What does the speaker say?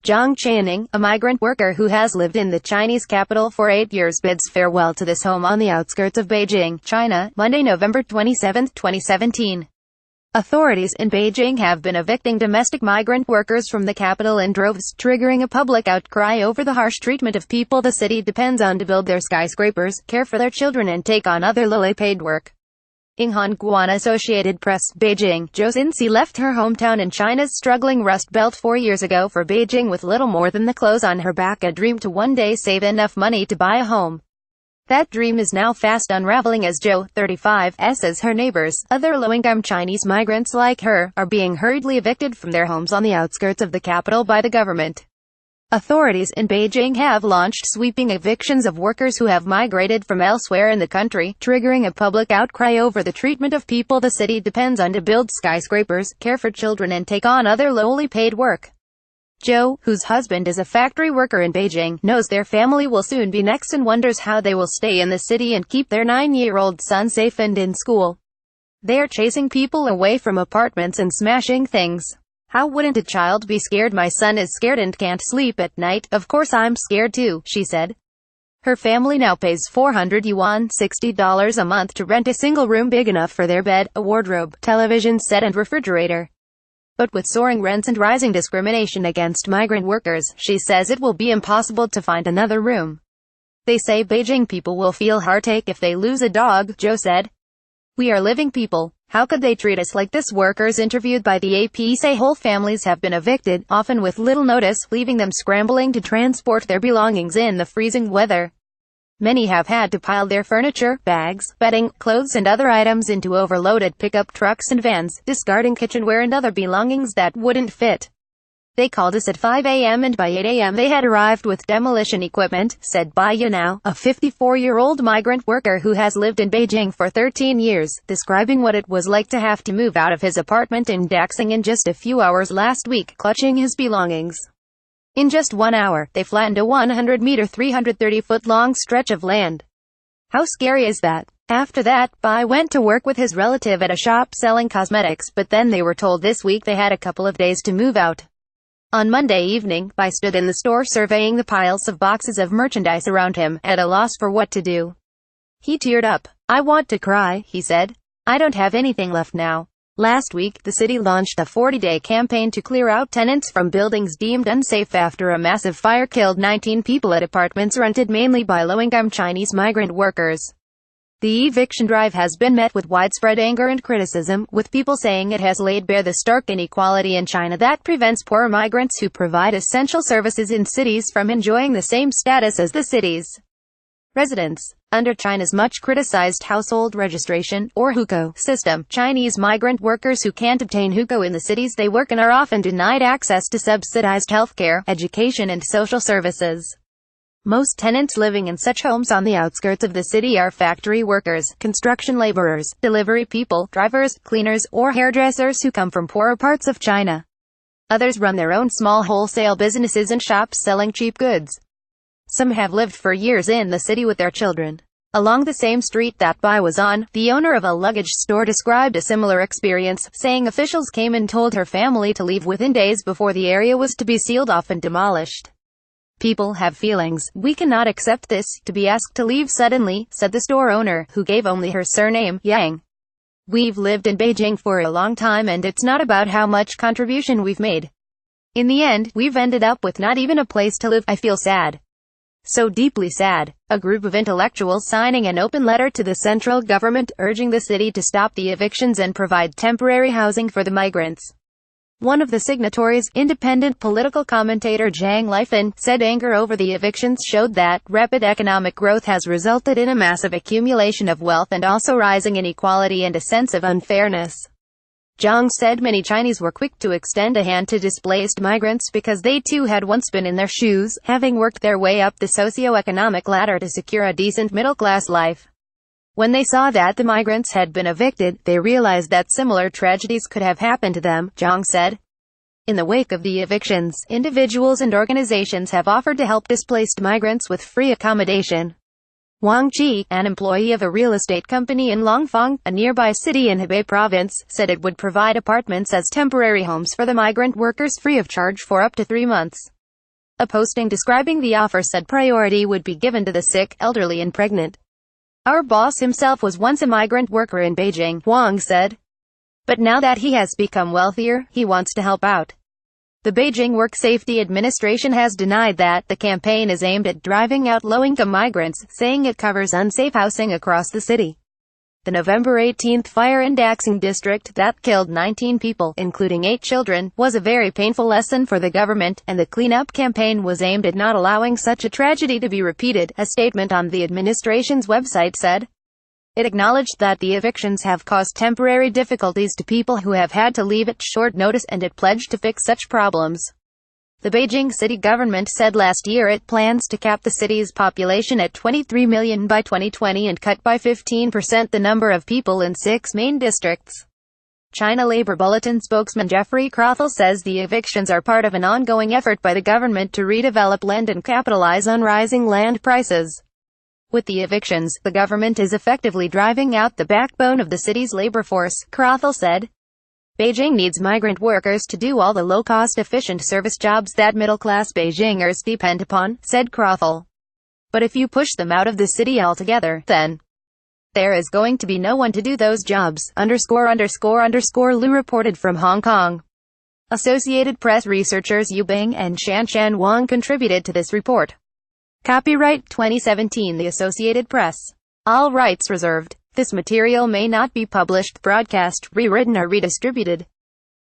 Zhang Chaoning, a migrant worker who has lived in the Chinese capital for 8 years, bids farewell to this home on the outskirts of Beijing, China, Monday, November 27, 2017. Authorities in Beijing have been evicting domestic migrant workers from the capital in droves, triggering a public outcry over the harsh treatment of people the city depends on to build their skyscrapers, care for their children and take on other lowly paid work. Han GuanAssociated Press BEIJING, Zhou Xinci left her hometown in China's struggling Rust Belt 4 years ago for Beijing with little more than the clothes on her back, a dream to one day save enough money to buy a home. That dream is now fast unraveling as Zhou, 35, says her neighbors, other low-income Chinese migrants like her, are being hurriedly evicted from their homes on the outskirts of the capital by the government. Authorities in Beijing have launched sweeping evictions of workers who have migrated from elsewhere in the country, triggering a public outcry over the treatment of people the city depends on to build skyscrapers, care for children and take on other lowly paid work. Zhou, whose husband is a factory worker in Beijing, knows their family will soon be next and wonders how they will stay in the city and keep their 9-year-old son safe and in school. They are chasing people away from apartments and smashing things. How wouldn't a child be scared? My son is scared and can't sleep at night. Of course I'm scared too, she said. Her family now pays 400 yuan, $60 a month to rent a single room big enough for their bed, a wardrobe, television set and refrigerator. But with soaring rents and rising discrimination against migrant workers, she says it will be impossible to find another room. They say Beijing people will feel heartache if they lose a dog, Zhou said. We are living people. How could they treat us like this? Workers interviewed by the AP say whole families have been evicted, often with little notice, leaving them scrambling to transport their belongings in the freezing weather. Many have had to pile their furniture, bags, bedding, clothes and other items into overloaded pickup trucks and vans, discarding kitchenware and other belongings that wouldn't fit. They called us at 5 a.m. and by 8 a.m. they had arrived with demolition equipment, said Bai Yanao, a 54-year-old migrant worker who has lived in Beijing for 13 years, describing what it was like to have to move out of his apartment in Daxing in just a few hours last week, clutching his belongings. In just 1 hour, they flattened a 100-meter, 330-foot-long stretch of land. How scary is that? After that, Bai went to work with his relative at a shop selling cosmetics, but then they were told this week they had a couple of days to move out. On Monday evening, Bai stood in the store surveying the piles of boxes of merchandise around him, at a loss for what to do. He teared up. I want to cry, he said. I don't have anything left now. Last week, the city launched a 40-day campaign to clear out tenants from buildings deemed unsafe after a massive fire killed 19 people at apartments rented mainly by low-income Chinese migrant workers. The eviction drive has been met with widespread anger and criticism, with people saying it has laid bare the stark inequality in China that prevents poor migrants who provide essential services in cities from enjoying the same status as the city's residents. Under China's much-criticized household registration, or hukou, system, Chinese migrant workers who can't obtain hukou in the cities they work in are often denied access to subsidized healthcare, education and social services. Most tenants living in such homes on the outskirts of the city are factory workers, construction laborers, delivery people, drivers, cleaners, or hairdressers who come from poorer parts of China. Others run their own small wholesale businesses and shops selling cheap goods. Some have lived for years in the city with their children. Along the same street that Bai was on, the owner of a luggage store described a similar experience, saying officials came and told her family to leave within days before the area was to be sealed off and demolished. People have feelings. We cannot accept this, to be asked to leave suddenly, said the store owner, who gave only her surname, Yang. We've lived in Beijing for a long time and it's not about how much contribution we've made. In the end, we've ended up with not even a place to live. I feel sad. So deeply sad. A group of intellectuals signing an open letter to the central government, urging the city to stop the evictions and provide temporary housing for the migrants. One of the signatories, independent political commentator Zhang Chaoning, said anger over the evictions showed that rapid economic growth has resulted in a massive accumulation of wealth and also rising inequality and a sense of unfairness. Zhang said many Chinese were quick to extend a hand to displaced migrants because they too had once been in their shoes, having worked their way up the socio-economic ladder to secure a decent middle-class life. When they saw that the migrants had been evicted, they realized that similar tragedies could have happened to them, Zhang said. In the wake of the evictions, individuals and organizations have offered to help displaced migrants with free accommodation. Wang Qi, an employee of a real estate company in Langfang, a nearby city in Hebei province, said it would provide apartments as temporary homes for the migrant workers free of charge for up to 3 months. A posting describing the offer said priority would be given to the sick, elderly and pregnant. Our boss himself was once a migrant worker in Beijing, Wang said. But now that he has become wealthier, he wants to help out. The Beijing Work Safety Administration has denied that the campaign is aimed at driving out low-income migrants, saying it covers unsafe housing across the city. The November 18 fire in Daxing district that killed 19 people, including 8 children, was a very painful lesson for the government, and the cleanup campaign was aimed at not allowing such a tragedy to be repeated, a statement on the administration's website said. It acknowledged that the evictions have caused temporary difficulties to people who have had to leave at short notice, and it pledged to fix such problems. The Beijing city government said last year it plans to cap the city's population at 23 million by 2020 and cut by 15% the number of people in 6 main districts. China Labor Bulletin spokesman Jeffrey Crothall says the evictions are part of an ongoing effort by the government to redevelop land and capitalize on rising land prices. With the evictions, the government is effectively driving out the backbone of the city's labor force, Crothall said. Beijing needs migrant workers to do all the low-cost efficient service jobs that middle-class Beijingers depend upon, said Crothall. But if you push them out of the city altogether, then there is going to be no one to do those jobs, Lu reported from Hong Kong. Associated Press researchers Yu Bing and Shanshan Wang contributed to this report. Copyright 2017 The Associated Press. All rights reserved. This material may not be published, broadcast, rewritten or redistributed.